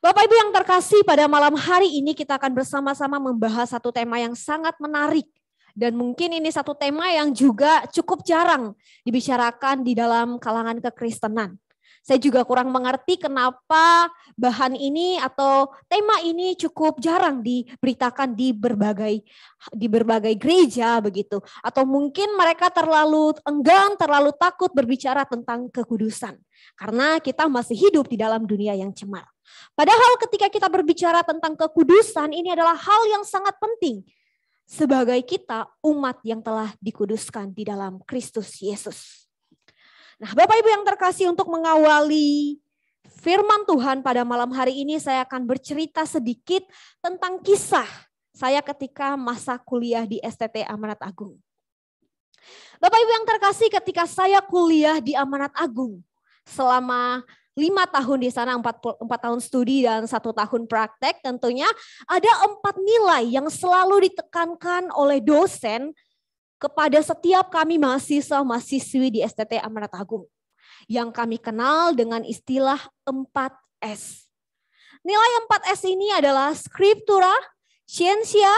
Bapak Ibu yang terkasih, pada malam hari ini kita akan bersama-sama membahas satu tema yang sangat menarik. Dan mungkin ini satu tema yang juga cukup jarang dibicarakan di dalam kalangan kekristenan. Saya juga kurang mengerti kenapa bahan ini atau tema ini cukup jarang diberitakan di berbagai gereja begitu. Atau mungkin mereka terlalu enggan, terlalu takut berbicara tentang kekudusan. Karena kita masih hidup di dalam dunia yang cemar. Padahal ketika kita berbicara tentang kekudusan, ini adalah hal yang sangat penting sebagai kita umat yang telah dikuduskan di dalam Kristus Yesus. Nah, Bapak Ibu yang terkasih, untuk mengawali firman Tuhan pada malam hari ini, saya akan bercerita sedikit tentang kisah saya ketika masa kuliah di STT Amanat Agung. Bapak Ibu yang terkasih, ketika saya kuliah di Amanat Agung selama 5 tahun di sana, 4 tahun studi dan 1 tahun praktek, tentunya ada 4 nilai yang selalu ditekankan oleh dosen kepada setiap kami mahasiswa-mahasiswi di STT Amanat Agung, yang kami kenal dengan istilah 4S. Nilai 4S ini adalah Scriptura, Scientia,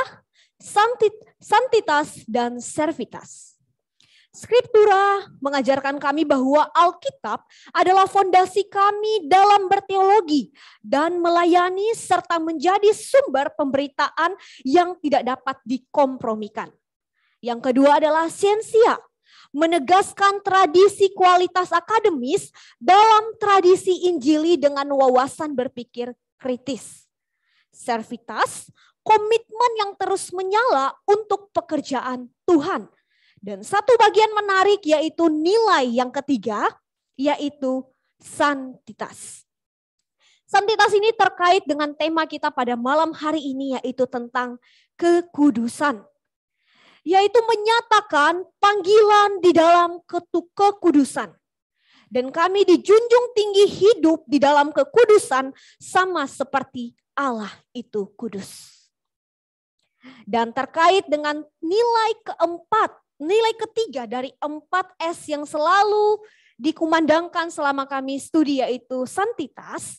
Sanctitas, dan Servitas. Scriptura mengajarkan kami bahwa Alkitab adalah fondasi kami dalam berteologi dan melayani serta menjadi sumber pemberitaan yang tidak dapat dikompromikan. Yang kedua adalah Scientia, menegaskan tradisi kualitas akademis dalam tradisi Injili dengan wawasan berpikir kritis. Servitas, komitmen yang terus menyala untuk pekerjaan Tuhan. Dan satu bagian menarik yaitu nilai yang ketiga, yaitu santitas. Santitas ini terkait dengan tema kita pada malam hari ini, yaitu tentang kekudusan. Yaitu menyatakan panggilan di dalam kekudusan. Dan kami dijunjung tinggi hidup di dalam kekudusan sama seperti Allah itu kudus. Dan terkait dengan nilai keempat, nilai ketiga dari 4S yang selalu dikumandangkan selama kami studi, yaitu santitas,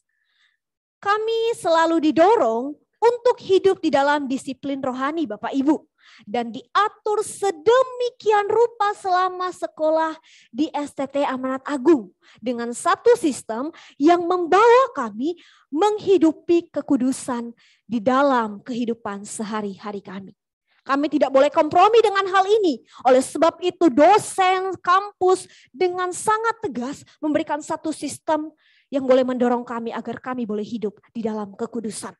kami selalu didorong untuk hidup di dalam disiplin rohani, Bapak Ibu. Dan diatur sedemikian rupa selama sekolah di STT Amanat Agung. Dengan satu sistem yang membawa kami menghidupi kekudusan di dalam kehidupan sehari-hari kami. Kami tidak boleh kompromi dengan hal ini. Oleh sebab itu dosen kampus dengan sangat tegas memberikan satu sistem yang boleh mendorong kami agar kami boleh hidup di dalam kekudusan.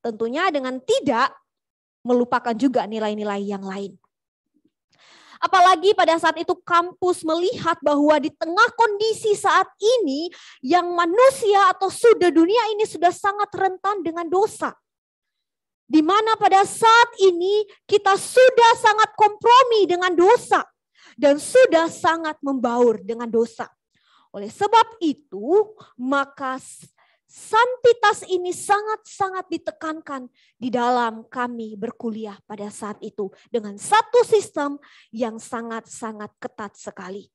Tentunya dengan tidak melupakan juga nilai-nilai yang lain. Apalagi pada saat itu kampus melihat bahwa di tengah kondisi saat ini yang manusia atau sudah dunia ini sudah sangat rentan dengan dosa. Di mana pada saat ini kita sudah sangat kompromi dengan dosa dan sudah sangat membaur dengan dosa. Oleh sebab itu, maka santitas ini sangat-sangat ditekankan di dalam kami berkuliah pada saat itu dengan satu sistem yang sangat-sangat ketat sekali.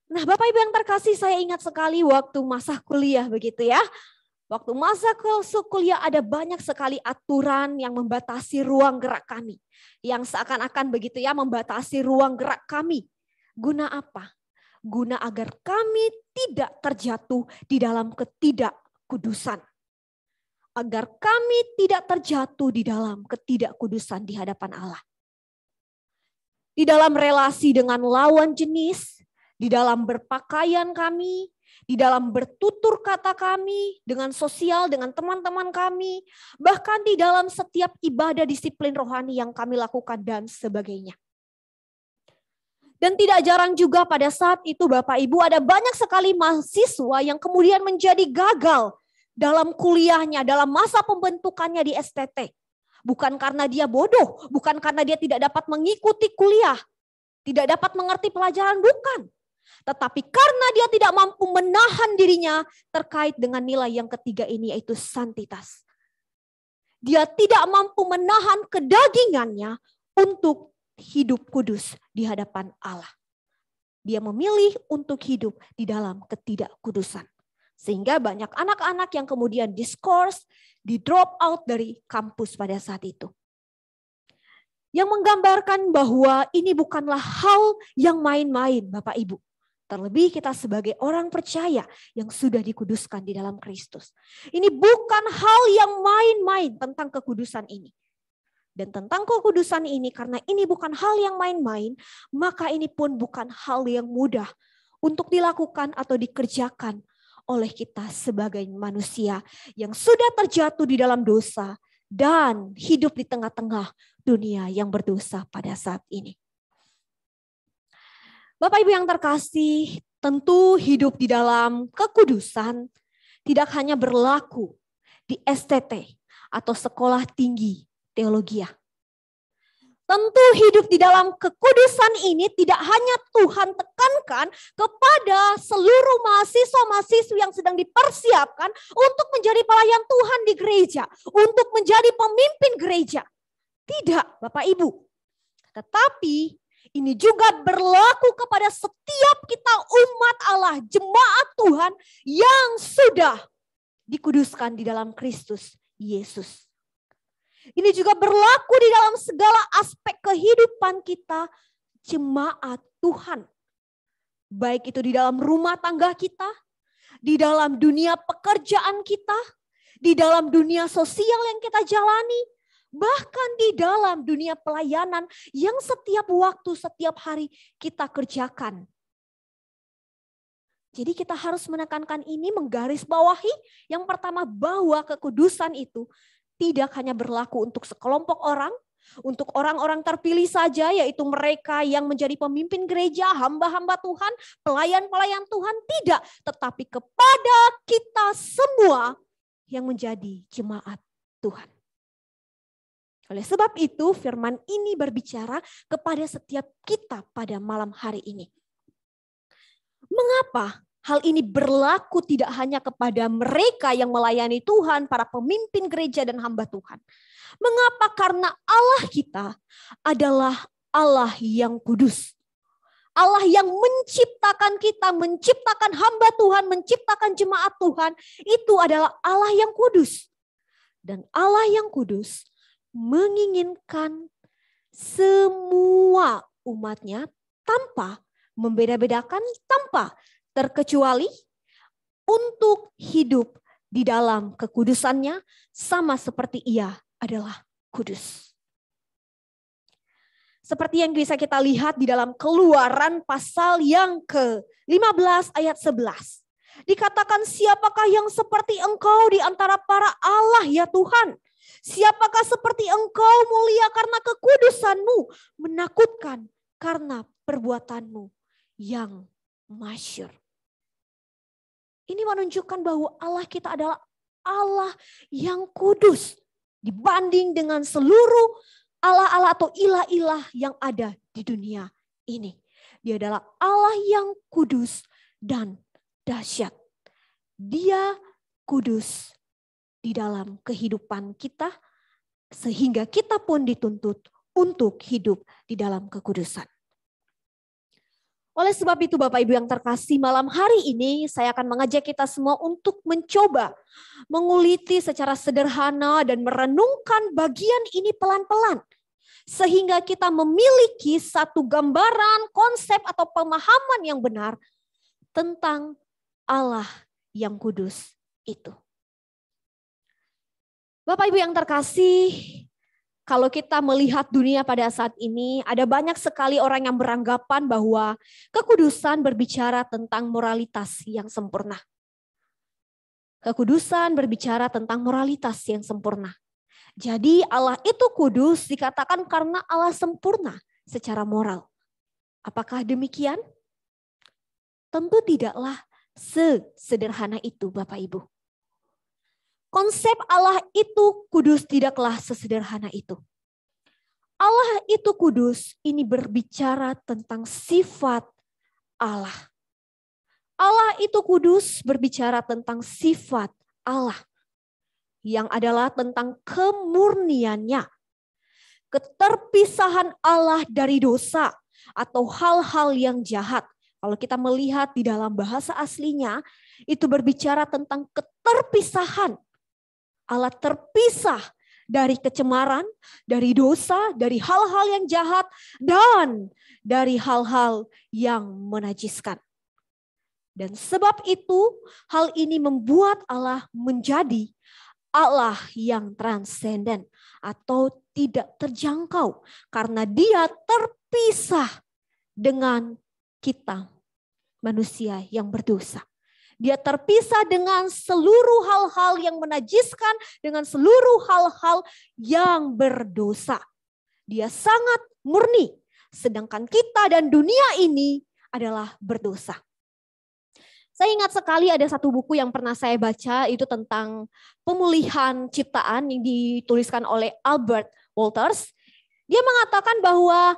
Nah, Bapak Ibu yang terkasih, saya ingat sekali waktu masa kuliah begitu ya. Waktu masa kuliah ada banyak sekali aturan yang membatasi ruang gerak kami. Yang seakan-akan begitu ya, membatasi ruang gerak kami. Guna apa? Guna agar kami tidak terjatuh di dalam ketidakkudusan. Agar kami tidak terjatuh di dalam ketidakkudusan di hadapan Allah. Di dalam relasi dengan lawan jenis, di dalam berpakaian kami, di dalam bertutur kata kami, dengan sosial, dengan teman-teman kami, bahkan di dalam setiap ibadah disiplin rohani yang kami lakukan dan sebagainya. Dan tidak jarang juga pada saat itu Bapak Ibu ada banyak sekali mahasiswa yang kemudian menjadi gagal dalam kuliahnya, dalam masa pembentukannya di STT. Bukan karena dia bodoh, bukan karena dia tidak dapat mengikuti kuliah, tidak dapat mengerti pelajaran, bukan. Tetapi karena dia tidak mampu menahan dirinya terkait dengan nilai yang ketiga ini, yaitu santitas. Dia tidak mampu menahan kedagingannya untuk hidup kudus di hadapan Allah. Dia memilih untuk hidup di dalam ketidakkudusan. Sehingga banyak anak-anak yang kemudian diskors, di drop out dari kampus pada saat itu. Yang menggambarkan bahwa ini bukanlah hal yang main-main, Bapak Ibu. Terlebih kita sebagai orang percaya yang sudah dikuduskan di dalam Kristus. Ini bukan hal yang main-main tentang kekudusan ini. Dan tentang kekudusan ini, karena ini bukan hal yang main-main, maka ini pun bukan hal yang mudah untuk dilakukan atau dikerjakan oleh kita sebagai manusia yang sudah terjatuh di dalam dosa dan hidup di tengah-tengah dunia yang berdosa pada saat ini. Bapak Ibu yang terkasih, tentu hidup di dalam kekudusan tidak hanya berlaku di STT atau Sekolah Tinggi Teologi. Tentu hidup di dalam kekudusan ini tidak hanya Tuhan tekankan kepada seluruh mahasiswa-mahasiswi yang sedang dipersiapkan untuk menjadi pelayan Tuhan di gereja, untuk menjadi pemimpin gereja. Tidak, Bapak Ibu. Tetapi ini juga berlaku kepada setiap kita umat Allah, jemaat Tuhan yang sudah dikuduskan di dalam Kristus Yesus. Ini juga berlaku di dalam segala aspek kehidupan kita, jemaat Tuhan. Baik itu di dalam rumah tangga kita, di dalam dunia pekerjaan kita, di dalam dunia sosial yang kita jalani, bahkan di dalam dunia pelayanan yang setiap waktu, setiap hari kita kerjakan. Jadi kita harus menekankan ini, menggarisbawahi yang pertama bahwa kekudusan itu tidak hanya berlaku untuk sekelompok orang, untuk orang-orang terpilih saja, yaitu mereka yang menjadi pemimpin gereja, hamba-hamba Tuhan, pelayan-pelayan Tuhan, tidak. Tetapi kepada kita semua yang menjadi jemaat Tuhan. Oleh sebab itu firman ini berbicara kepada setiap kita pada malam hari ini. Mengapa hal ini berlaku tidak hanya kepada mereka yang melayani Tuhan, para pemimpin gereja dan hamba Tuhan. Mengapa? Karena Allah kita adalah Allah yang kudus. Allah yang menciptakan kita, menciptakan hamba Tuhan, menciptakan jemaat Tuhan, itu adalah Allah yang kudus. Dan Allah yang kudus menginginkan semua umatnya tanpa membeda-bedakan, tanpa terkecuali untuk hidup di dalam kekudusannya sama seperti ia adalah kudus. Seperti yang bisa kita lihat di dalam Keluaran pasal yang ke-15 ayat 11. Dikatakan, siapakah yang seperti engkau di antara para Allah ya Tuhan? Siapakah seperti engkau mulia karena kekudusanmu, menakutkan karena perbuatanmu yang masyhur. Ini menunjukkan bahwa Allah kita adalah Allah yang kudus dibanding dengan seluruh Allah-Allah atau ilah-ilah yang ada di dunia ini. Dia adalah Allah yang kudus dan dahsyat. Dia kudus di dalam kehidupan kita, sehingga kita pun dituntut untuk hidup di dalam kekudusan. Oleh sebab itu Bapak Ibu yang terkasih, malam hari ini saya akan mengajak kita semua untuk mencoba menguliti secara sederhana dan merenungkan bagian ini pelan-pelan. Sehingga kita memiliki satu gambaran, konsep atau pemahaman yang benar tentang Allah yang kudus itu. Bapak Ibu yang terkasih, kalau kita melihat dunia pada saat ini, ada banyak sekali orang yang beranggapan bahwa kekudusan berbicara tentang moralitas yang sempurna. Kekudusan berbicara tentang moralitas yang sempurna. Jadi Allah itu kudus dikatakan karena Allah sempurna secara moral. Apakah demikian? Tentu tidaklah sesederhana itu Bapak Ibu. Konsep Allah itu kudus tidaklah sesederhana itu. Allah itu kudus, ini berbicara tentang sifat Allah. Allah itu kudus berbicara tentang sifat Allah. Yang adalah tentang kemurniannya. Keterpisahan Allah dari dosa atau hal-hal yang jahat. Kalau kita melihat di dalam bahasa aslinya, itu berbicara tentang keterpisahan. Allah terpisah dari kecemaran, dari dosa, dari hal-hal yang jahat, dan dari hal-hal yang menajiskan. Dan sebab itu, hal ini membuat Allah menjadi Allah yang transenden atau tidak terjangkau, karena Dia terpisah dengan kita, manusia yang berdosa. Dia terpisah dengan seluruh hal-hal yang menajiskan, dengan seluruh hal-hal yang berdosa. Dia sangat murni, sedangkan kita dan dunia ini adalah berdosa. Saya ingat sekali ada satu buku yang pernah saya baca, itu tentang pemulihan ciptaan yang dituliskan oleh Albert Wolters. Dia mengatakan bahwa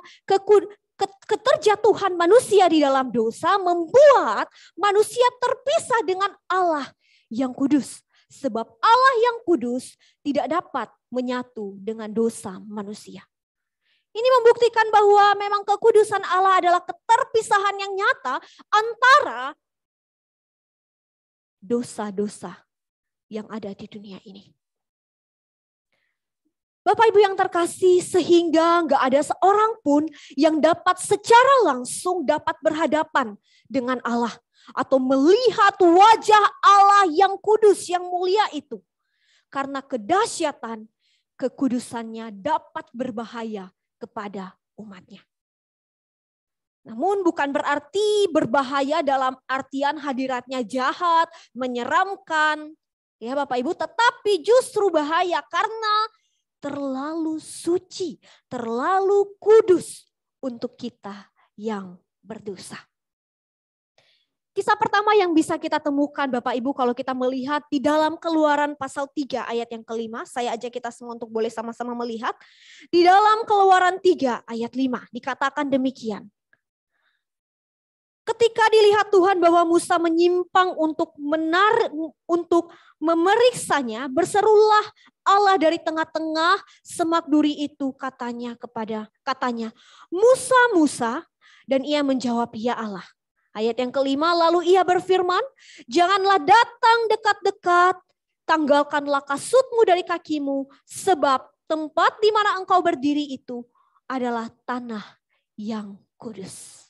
keterjatuhan manusia di dalam dosa membuat manusia terpisah dengan Allah yang kudus. Sebab Allah yang kudus tidak dapat menyatu dengan dosa manusia. Ini membuktikan bahwa memang kekudusan Allah adalah keterpisahan yang nyata antara dosa-dosa yang ada di dunia ini. Bapak Ibu yang terkasih, sehingga nggak ada seorang pun yang dapat secara langsung dapat berhadapan dengan Allah atau melihat wajah Allah yang kudus, yang mulia itu. Karena kedahsyatan kekudusannya dapat berbahaya kepada umatnya. Namun bukan berarti berbahaya dalam artian hadiratnya jahat, menyeramkan, ya Bapak Ibu, tetapi justru bahaya karena terlalu suci, terlalu kudus untuk kita yang berdosa. Kisah pertama yang bisa kita temukan Bapak Ibu kalau kita melihat di dalam Keluaran pasal 3 ayat yang kelima, saya ajak kita semua untuk boleh sama-sama melihat. Di dalam Keluaran 3 ayat 5 dikatakan demikian. Ketika dilihat Tuhan bahwa Musa menyimpang untuk memeriksanya, berserulah Allah dari tengah-tengah semak duri itu, katanya, Musa, Musa, dan ia menjawab, ya Allah. Ayat yang kelima, lalu ia berfirman, janganlah datang dekat-dekat, tanggalkanlah kasutmu dari kakimu, sebab tempat di mana engkau berdiri itu adalah tanah yang kudus.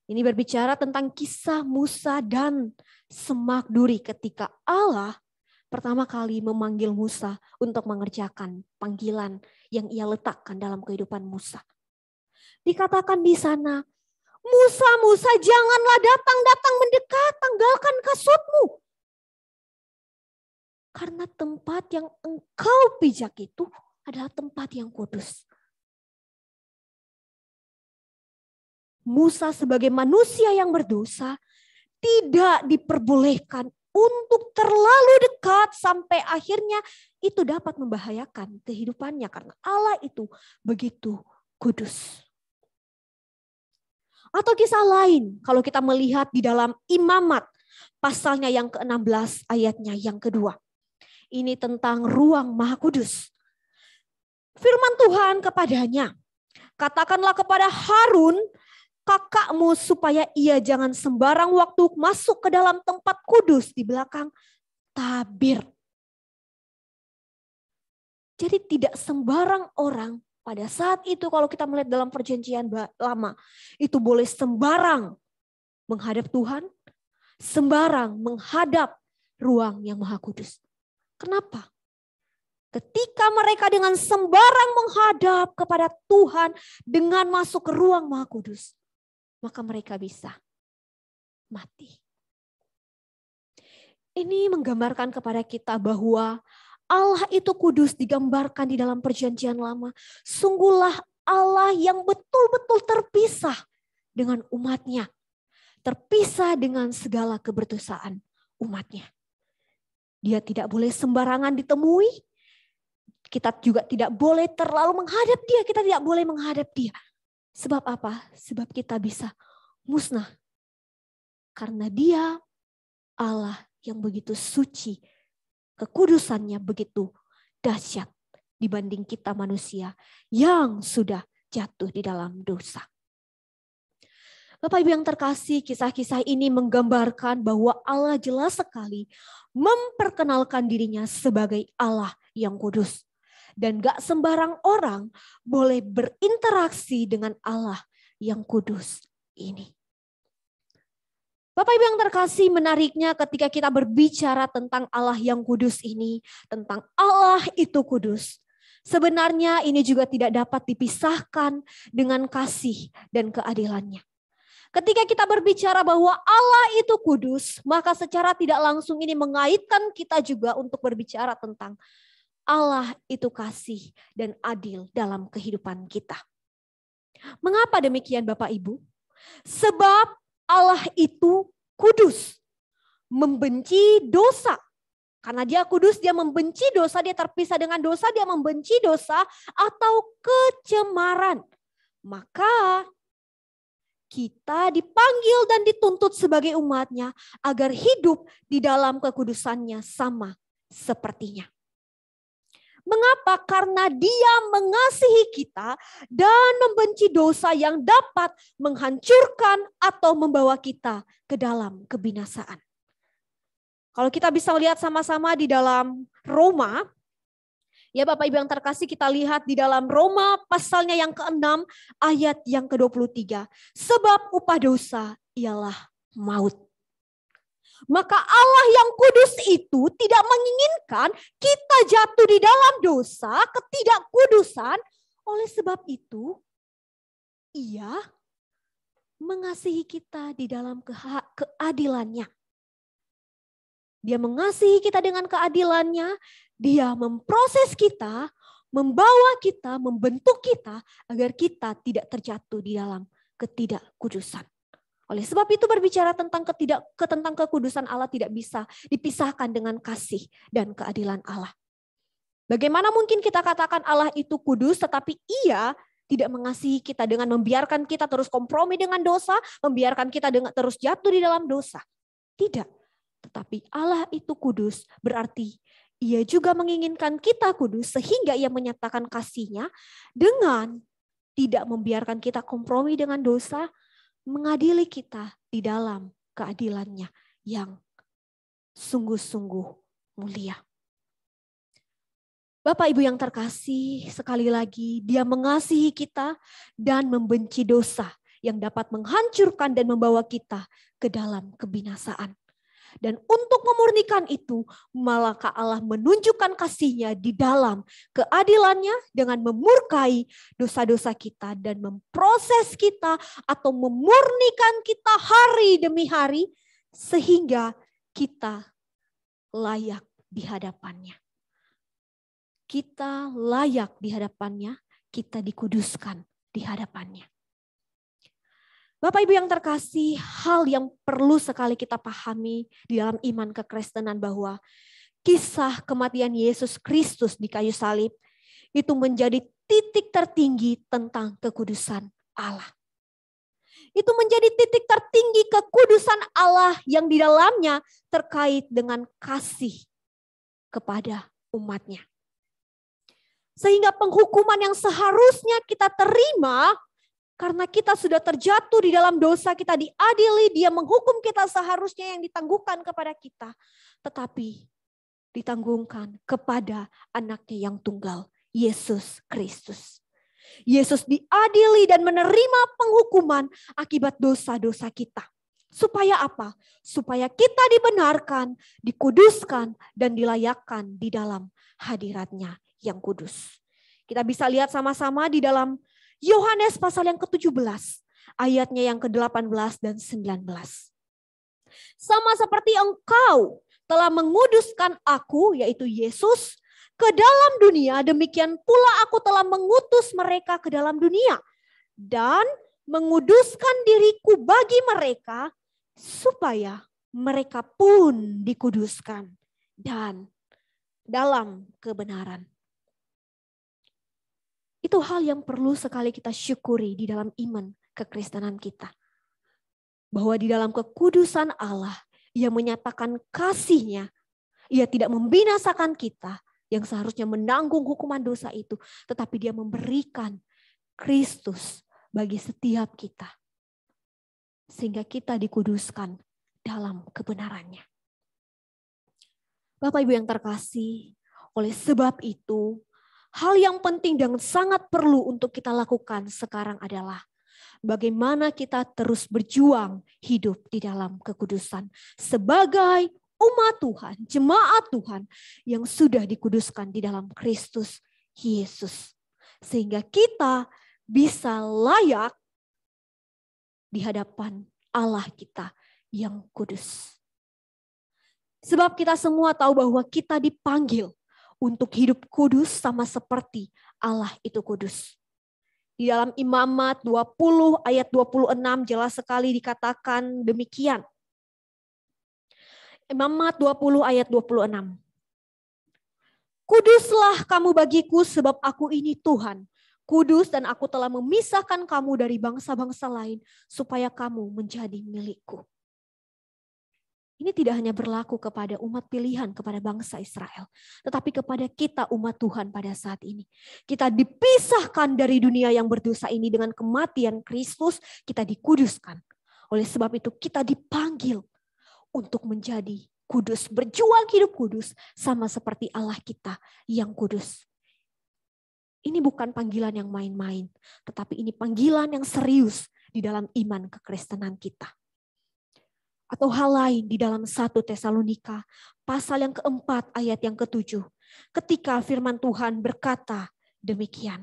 Ini berbicara tentang kisah Musa dan semak duri ketika Allah pertama kali memanggil Musa untuk mengerjakan panggilan yang ia letakkan dalam kehidupan Musa. Dikatakan di sana, Musa, Musa, janganlah datang mendekat, tanggalkan kasutmu. Karena tempat yang engkau pijak itu adalah tempat yang kudus. Musa sebagai manusia yang berdosa tidak diperbolehkan untuk terlalu dekat sampai akhirnya itu dapat membahayakan kehidupannya karena Allah itu begitu kudus. Atau kisah lain kalau kita melihat di dalam Imamat pasalnya yang ke-16 ayatnya yang kedua. Ini tentang ruang Maha Kudus. Firman Tuhan kepadanya, katakanlah kepada Harun kakakmu supaya ia jangan sembarang waktu masuk ke dalam tempat kudus di belakang tabir. Jadi tidak sembarang orang pada saat itu kalau kita melihat dalam perjanjian lama, itu boleh sembarang menghadap Tuhan, sembarang menghadap ruang yang Maha Kudus. Kenapa? Ketika mereka dengan sembarang menghadap kepada Tuhan dengan masuk ke ruang Maha Kudus, maka mereka bisa mati. Ini menggambarkan kepada kita bahwa Allah itu kudus digambarkan di dalam perjanjian lama. Sungguhlah Allah yang betul-betul terpisah dengan umatnya. Terpisah dengan segala keberdosaan umatnya. Dia tidak boleh sembarangan ditemui. Kita juga tidak boleh terlalu menghadap dia. Kita tidak boleh menghadap dia. Sebab apa? Sebab kita bisa musnah. Karena dia Allah yang begitu suci. Kekudusannya begitu dahsyat dibanding kita manusia yang sudah jatuh di dalam dosa. Bapak Ibu yang terkasih, kisah-kisah ini menggambarkan bahwa Allah jelas sekali memperkenalkan dirinya sebagai Allah yang kudus. Dan gak sembarang orang boleh berinteraksi dengan Allah yang kudus ini. Bapak Ibu yang terkasih, menariknya ketika kita berbicara tentang Allah yang kudus ini, tentang Allah itu kudus. Sebenarnya ini juga tidak dapat dipisahkan dengan kasih dan keadilannya. Ketika kita berbicara bahwa Allah itu kudus, maka secara tidak langsung ini mengaitkan kita juga untuk berbicara tentang Allah itu kasih dan adil dalam kehidupan kita. Mengapa demikian Bapak Ibu? Sebab Allah itu kudus, membenci dosa. Karena dia kudus, dia membenci dosa, dia terpisah dengan dosa, dia membenci dosa atau kecemaran. Maka kita dipanggil dan dituntut sebagai umatnya agar hidup di dalam kekudusannya sama sepertinya. Mengapa? Karena dia mengasihi kita dan membenci dosa yang dapat menghancurkan atau membawa kita ke dalam kebinasaan. Kalau kita bisa lihat sama-sama di dalam Roma, ya Bapak Ibu yang terkasih, kita lihat di dalam Roma pasalnya yang ke-6 ayat yang ke-23. Sebab upah dosa ialah maut. Maka Allah yang kudus itu tidak menginginkan kita jatuh di dalam dosa, ketidakkudusan. Oleh sebab itu, Ia mengasihi kita di dalam keadilannya. Dia mengasihi kita dengan keadilannya, dia memproses kita, membawa kita, membentuk kita agar kita tidak terjatuh di dalam ketidakkudusan. Oleh sebab itu berbicara tentang kekudusan Allah tidak bisa dipisahkan dengan kasih dan keadilan Allah. Bagaimana mungkin kita katakan Allah itu kudus tetapi Ia tidak mengasihi kita dengan membiarkan kita terus kompromi dengan dosa, membiarkan kita terus jatuh di dalam dosa. Tidak. Tetapi Allah itu kudus berarti Ia juga menginginkan kita kudus sehingga Ia menyatakan kasih-Nya dengan tidak membiarkan kita kompromi dengan dosa, mengadili kita di dalam keadilannya yang sungguh-sungguh mulia. Bapak Ibu yang terkasih, sekali lagi Dia mengasihi kita dan membenci dosa yang dapat menghancurkan dan membawa kita ke dalam kebinasaan. Dan untuk memurnikan itu, maka Allah menunjukkan kasih-Nya di dalam keadilannya dengan memurkai dosa-dosa kita dan memproses kita atau memurnikan kita hari demi hari sehingga kita layak di hadapannya. Kita layak di hadapannya, kita dikuduskan di hadapannya. Bapak Ibu yang terkasih, hal yang perlu sekali kita pahami di dalam iman kekristenan bahwa kisah kematian Yesus Kristus di kayu salib itu menjadi titik tertinggi tentang kekudusan Allah. Itu menjadi titik tertinggi kekudusan Allah yang di dalamnya terkait dengan kasih kepada umatnya. Sehingga penghukuman yang seharusnya kita terima karena kita sudah terjatuh di dalam dosa, kita diadili, Dia menghukum kita seharusnya yang ditangguhkan kepada kita. Tetapi ditanggungkan kepada anaknya yang tunggal, Yesus Kristus. Yesus diadili dan menerima penghukuman akibat dosa-dosa kita. Supaya apa? Supaya kita dibenarkan, dikuduskan, dan dilayakkan di dalam hadirat-Nya yang kudus. Kita bisa lihat sama-sama di dalam Yohanes pasal yang ke-17, ayatnya yang ke-18 dan 19. Sama seperti Engkau telah menguduskan aku, yaitu Yesus, ke dalam dunia, demikian pula aku telah mengutus mereka ke dalam dunia. Dan menguduskan diriku bagi mereka, supaya mereka pun dikuduskan dan dalam kebenaran. Itu hal yang perlu sekali kita syukuri di dalam iman kekristenan kita. Bahwa di dalam kekudusan Allah, Ia menyatakan kasih-Nya. Ia tidak membinasakan kita yang seharusnya menanggung hukuman dosa itu. Tetapi Dia memberikan Kristus bagi setiap kita. sehingga kita dikuduskan dalam kebenarannya. Bapak Ibu yang terkasih, oleh sebab itu, hal yang penting dan sangat perlu untuk kita lakukan sekarang adalah bagaimana kita terus berjuang hidup di dalam kekudusan sebagai umat Tuhan, jemaat Tuhan yang sudah dikuduskan di dalam Kristus Yesus. Sehingga kita bisa layak di hadapan Allah kita yang kudus. Sebab kita semua tahu bahwa kita dipanggil untuk hidup kudus sama seperti Allah itu kudus. Di dalam Imamat 20 ayat 26 jelas sekali dikatakan demikian. Imamat 20 ayat 26. Kuduslah kamu bagiku sebab aku ini Tuhan. Kudus dan aku telah memisahkan kamu dari bangsa-bangsa lain supaya kamu menjadi milikku. Ini tidak hanya berlaku kepada umat pilihan, kepada bangsa Israel. Tetapi kepada kita umat Tuhan pada saat ini. Kita dipisahkan dari dunia yang berdosa ini dengan kematian Kristus. Kita dikuduskan. Oleh sebab itu kita dipanggil untuk menjadi kudus. Berjuang hidup kudus sama seperti Allah kita yang kudus. Ini bukan panggilan yang main-main. Tetapi ini panggilan yang serius di dalam iman kekristenan kita. Atau hal lain di dalam 1 Tesalonika pasal yang keempat ayat yang ke-7. Ketika firman Tuhan berkata demikian.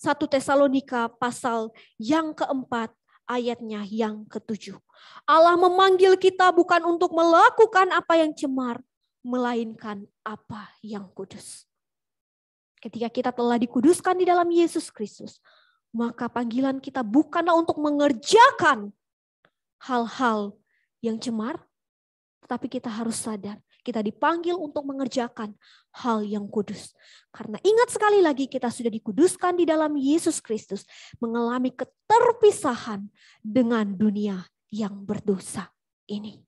1 Tesalonika pasal yang keempat ayatnya yang ke-7. Allah memanggil kita bukan untuk melakukan apa yang cemar, melainkan apa yang kudus. Ketika kita telah dikuduskan di dalam Yesus Kristus, maka panggilan kita bukanlah untuk mengerjakan hal-hal yang cemar, tetapi kita harus sadar, kita dipanggil untuk mengerjakan hal yang kudus. Karena ingat sekali lagi kita sudah dikuduskan di dalam Yesus Kristus, mengalami keterpisahan dengan dunia yang berdosa ini.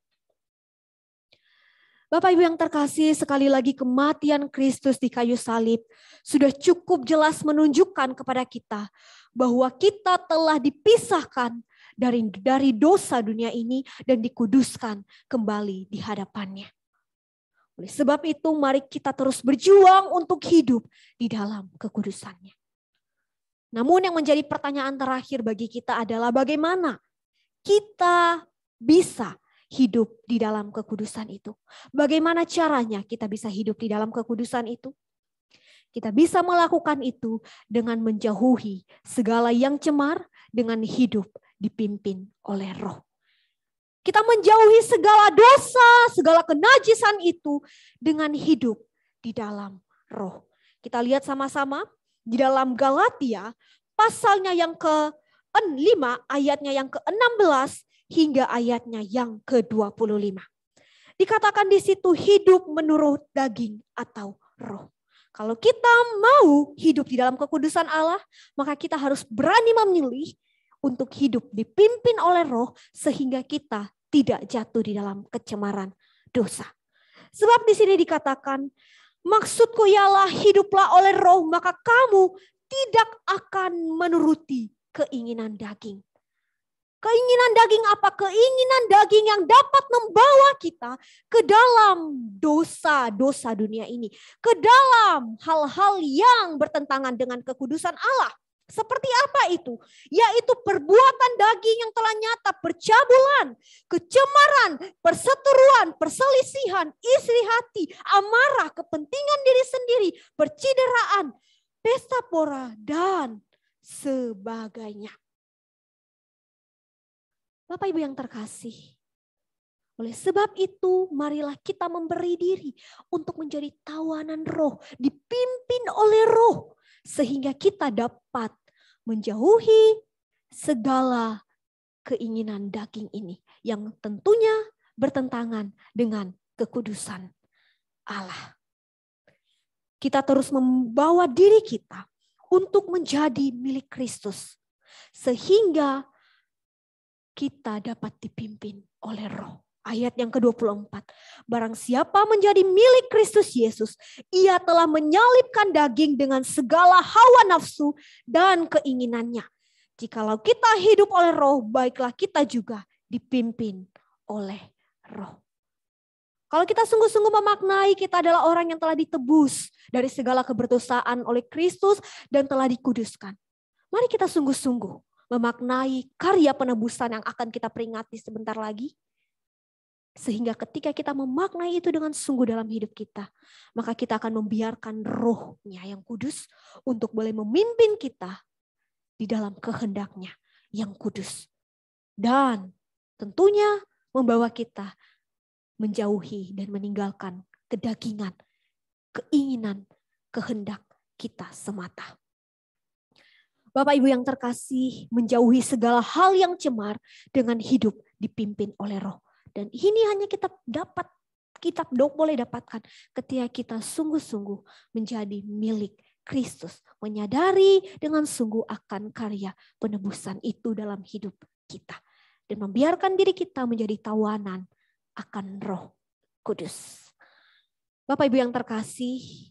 Bapak Ibu yang terkasih, sekali lagi kematian Kristus di kayu salib sudah cukup jelas menunjukkan kepada kita bahwa kita telah dipisahkan dari dosa dunia ini dan dikuduskan kembali di hadapannya. Oleh sebab itu mari kita terus berjuang untuk hidup di dalam kekudusannya. Namun yang menjadi pertanyaan terakhir bagi kita adalah bagaimana kita bisa hidup di dalam kekudusan itu. Bagaimana caranya kita bisa hidup di dalam kekudusan itu? Kita bisa melakukan itu dengan menjauhi segala yang cemar, dengan hidup dipimpin oleh Roh. Kita menjauhi segala dosa, segala kenajisan itu dengan hidup di dalam Roh. Kita lihat sama-sama di dalam Galatia pasalnya yang ke-5, ayatnya yang ke-16 hingga ayatnya yang ke-25. Dikatakan di situ hidup menurut daging atau roh. Kalau kita mau hidup di dalam kekudusan Allah, maka kita harus berani memilih untuk hidup dipimpin oleh Roh sehingga kita tidak jatuh di dalam kecemaran dosa. Sebab di sini dikatakan, maksudku ialah hiduplah oleh Roh, maka kamu tidak akan menuruti keinginan daging. Keinginan daging apa? Keinginan daging yang dapat membawa kita ke dalam dosa-dosa dunia ini. Ke dalam hal-hal yang bertentangan dengan kekudusan Allah. Seperti apa itu? Yaitu perbuatan daging yang telah nyata, percabulan, kecemaran, perseteruan, perselisihan, iri hati, amarah, kepentingan diri sendiri, percideraan, pesta pora, dan sebagainya. Bapak Ibu yang terkasih, oleh sebab itu marilah kita memberi diri untuk menjadi tawanan Roh, dipimpin oleh Roh, sehingga kita dapat menjauhi segala keinginan daging ini yang tentunya bertentangan dengan kekudusan Allah. Kita terus membawa diri kita untuk menjadi milik Kristus, sehingga kita dapat dipimpin oleh Roh. Ayat yang ke-24. Barang siapa menjadi milik Kristus Yesus, ia telah menyalibkan daging dengan segala hawa nafsu dan keinginannya. Jikalau kita hidup oleh Roh, baiklah kita juga dipimpin oleh Roh. Kalau kita sungguh-sungguh memaknai kita adalah orang yang telah ditebus dari segala keberdosaan oleh Kristus dan telah dikuduskan. Mari kita sungguh-sungguh memaknai karya penebusan yang akan kita peringati sebentar lagi. Sehingga ketika kita memaknai itu dengan sungguh dalam hidup kita, maka kita akan membiarkan Roh-Nya yang kudus untuk boleh memimpin kita di dalam kehendak-Nya yang kudus. Dan tentunya membawa kita menjauhi dan meninggalkan kedagingan, keinginan, kehendak kita semata. Bapak Ibu yang terkasih, menjauhi segala hal yang cemar dengan hidup dipimpin oleh Roh. Dan ini hanya kita boleh dapatkan ketika kita sungguh-sungguh menjadi milik Kristus. Menyadari dengan sungguh akan karya penebusan itu dalam hidup kita. Dan membiarkan diri kita menjadi tawanan akan Roh Kudus. Bapak Ibu yang terkasih,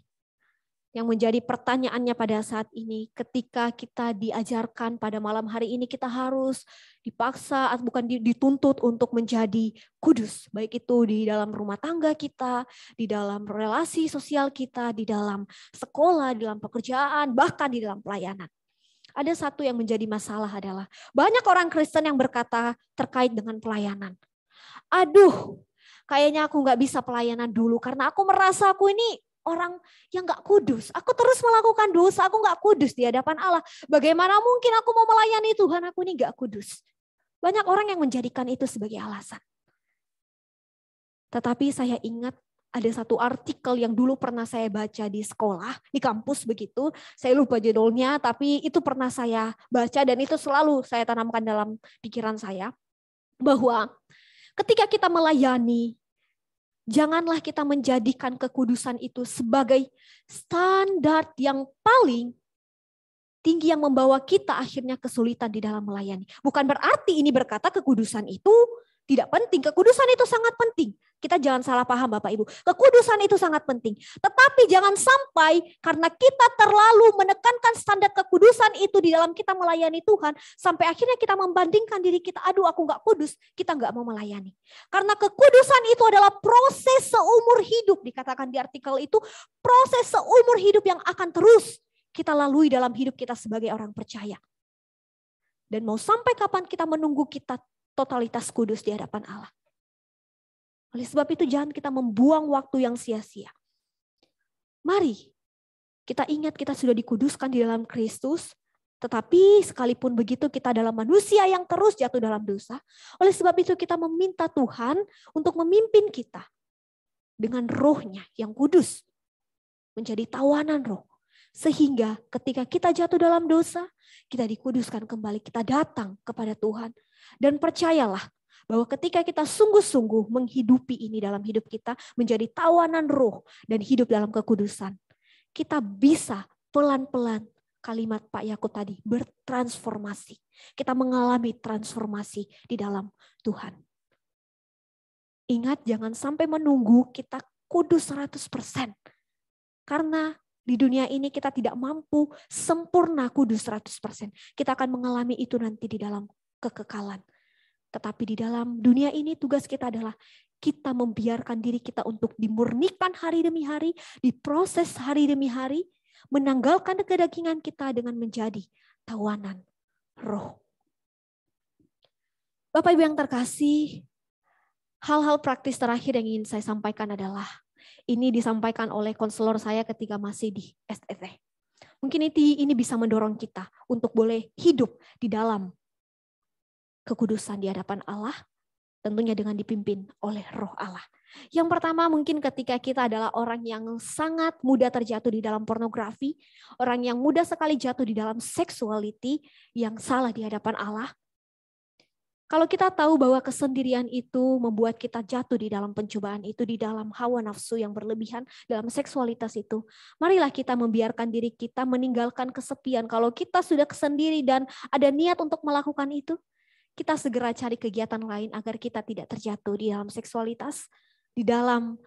yang menjadi pertanyaannya pada saat ini, ketika kita diajarkan pada malam hari ini, kita harus dipaksa, bukan dituntut untuk menjadi kudus. Baik itu di dalam rumah tangga kita, di dalam relasi sosial kita, di dalam sekolah, di dalam pekerjaan, bahkan di dalam pelayanan. Ada satu yang menjadi masalah adalah banyak orang Kristen yang berkata terkait dengan pelayanan. Aduh, kayaknya aku nggak bisa pelayanan dulu karena aku merasa aku ini orang yang nggak kudus. Aku terus melakukan dosa, aku nggak kudus di hadapan Allah. Bagaimana mungkin aku mau melayani Tuhan, aku ini nggak kudus. Banyak orang yang menjadikan itu sebagai alasan. Tetapi saya ingat ada satu artikel yang dulu pernah saya baca di sekolah, di kampus begitu. Saya lupa judulnya, tapi itu pernah saya baca dan itu selalu saya tanamkan dalam pikiran saya. Bahwa ketika kita melayani, janganlah kita menjadikan kekudusan itu sebagai standar yang paling tinggi yang membawa kita akhirnya kesulitan di dalam melayani. Bukan berarti ini berkata kekudusan itu tidak penting. Kekudusan itu sangat penting. Kita jangan salah paham Bapak Ibu. Kekudusan itu sangat penting. Tetapi jangan sampai karena kita terlalu menekankan standar kekudusan itu di dalam kita melayani Tuhan. Sampai akhirnya kita membandingkan diri kita. Aduh aku gak kudus. Kita gak mau melayani. Karena kekudusan itu adalah proses seumur hidup. Dikatakan di artikel itu. Proses seumur hidup yang akan terus kita lalui dalam hidup kita sebagai orang percaya. Dan mau sampai kapan kita menunggu kita totalitas kudus di hadapan Allah. Oleh sebab itu jangan kita membuang waktu yang sia-sia. Mari kita ingat kita sudah dikuduskan di dalam Kristus. Tetapi sekalipun begitu kita adalah manusia yang terus jatuh dalam dosa. Oleh sebab itu kita meminta Tuhan untuk memimpin kita. Dengan Roh-Nya yang kudus. Menjadi tawanan Roh. Sehingga ketika kita jatuh dalam dosa, kita dikuduskan kembali. Kita datang kepada Tuhan. Dan percayalah bahwa ketika kita sungguh-sungguh menghidupi ini dalam hidup kita, menjadi tawanan Roh dan hidup dalam kekudusan, kita bisa pelan-pelan, kalimat Pak Yakub tadi, bertransformasi. Kita mengalami transformasi di dalam Tuhan. Ingat, jangan sampai menunggu kita kudus 100%. Karena di dunia ini kita tidak mampu sempurna kudus 100%. Kita akan mengalami itu nanti di dalam kekekalan. Tetapi di dalam dunia ini tugas kita adalah kita membiarkan diri kita untuk dimurnikan hari demi hari, diproses hari demi hari, menanggalkan kedagingan kita dengan menjadi tawanan Roh. Bapak Ibu yang terkasih, hal-hal praktis terakhir yang ingin saya sampaikan adalah, ini disampaikan oleh konselor saya ketika masih di STT. Mungkin ini bisa mendorong kita untuk boleh hidup di dalam kekudusan di hadapan Allah, tentunya dengan dipimpin oleh Roh Allah. Yang pertama mungkin ketika kita adalah orang yang sangat mudah terjatuh di dalam pornografi, orang yang mudah sekali jatuh di dalam sexuality yang salah di hadapan Allah. Kalau kita tahu bahwa kesendirian itu membuat kita jatuh di dalam pencobaan itu, di dalam hawa nafsu yang berlebihan, dalam seksualitas itu, marilah kita membiarkan diri kita meninggalkan kesepian. Kalau kita sudah sendiri dan ada niat untuk melakukan itu, kita segera cari kegiatan lain agar kita tidak terjatuh di dalam seksualitas, di dalam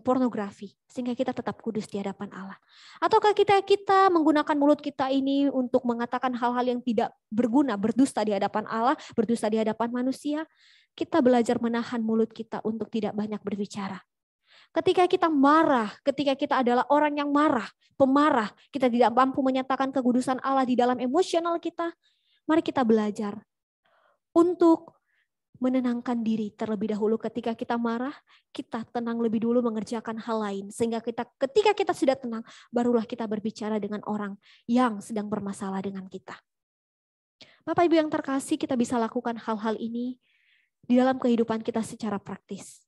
pornografi sehingga kita tetap kudus di hadapan Allah? Ataukah kita menggunakan mulut kita ini untuk mengatakan hal-hal yang tidak berguna, berdusta di hadapan Allah, berdusta di hadapan manusia? Kita belajar menahan mulut kita untuk tidak banyak berbicara. Ketika kita marah, ketika kita adalah orang yang marah, pemarah, kita tidak mampu menyatakan kekudusan Allah di dalam emosional kita, mari kita belajar untuk menenangkan diri terlebih dahulu. Ketika kita marah, kita tenang lebih dulu mengerjakan hal lain. Sehingga ketika kita sudah tenang, barulah kita berbicara dengan orang yang sedang bermasalah dengan kita. Bapak Ibu yang terkasih, kita bisa lakukan hal-hal ini di dalam kehidupan kita secara praktis.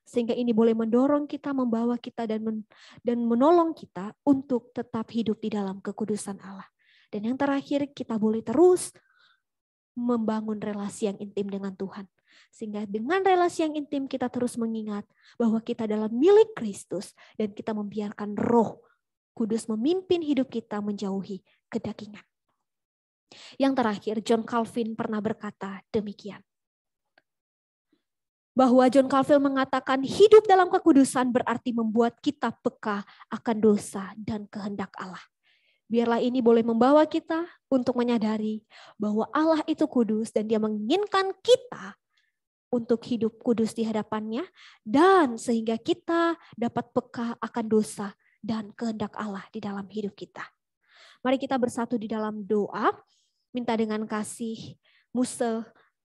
Sehingga ini boleh mendorong kita, membawa kita, dan menolong kita untuk tetap hidup di dalam kekudusan Allah. Dan yang terakhir, kita boleh terus membangun relasi yang intim dengan Tuhan. Sehingga dengan relasi yang intim kita terus mengingat bahwa kita adalah milik Kristus dan kita membiarkan Roh Kudus memimpin hidup kita menjauhi kedagingan. Yang terakhir, John Calvin pernah berkata demikian. Bahwa John Calvin mengatakan hidup dalam kekudusan berarti membuat kita peka akan dosa dan kehendak Allah. Biarlah ini boleh membawa kita untuk menyadari bahwa Allah itu kudus dan Dia menginginkan kita untuk hidup kudus di hadapannya dan sehingga kita dapat peka akan dosa dan kehendak Allah di dalam hidup kita. Mari kita bersatu di dalam doa, minta dengan kasih Muse